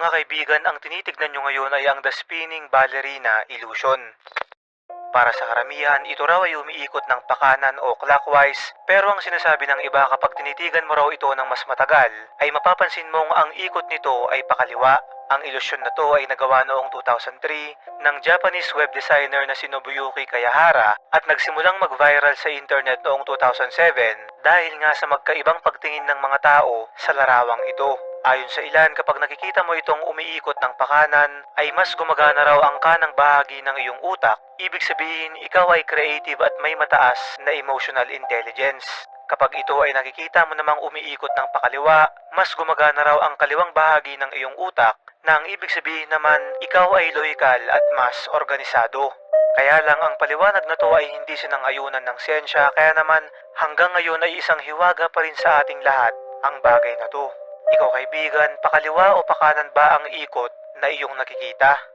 Mga kaibigan, ang tinitignan nyo ngayon ay ang The Spinning Ballerina Illusion. Para sa karamihan, ito raw ay umiikot ng pakanan o clockwise, pero ang sinasabi ng iba kapag tinitigan mo raw ito ng mas matagal, ay mapapansin mong ang ikot nito ay pakaliwa. Ang ilusyon na to ay nagawa noong 2003 ng Japanese web designer na si Nobuyuki Kayahara at nagsimulang mag-viral sa internet noong 2007 dahil nga sa magkaibang pagtingin ng mga tao sa larawang ito. Ayon sa ilan, kapag nakikita mo itong umiikot ng pakanan, ay mas gumagana raw ang kanang bahagi ng iyong utak. Ibig sabihin, ikaw ay creative at may mataas na emotional intelligence. Kapag ito ay nakikita mo namang umiikot ng pakaliwa, mas gumagana raw ang kaliwang bahagi ng iyong utak na ang ibig sabihin naman, ikaw ay loyal at mas organisado. Kaya lang ang paliwanag na to ay hindi sinang-ayunan ng siyensya, kaya naman hanggang ngayon ay isang hiwaga pa rin sa ating lahat ang bagay na to. Ikaw kaibigan, pakaliwa o pakanan ba ang ikot na iyong nakikita?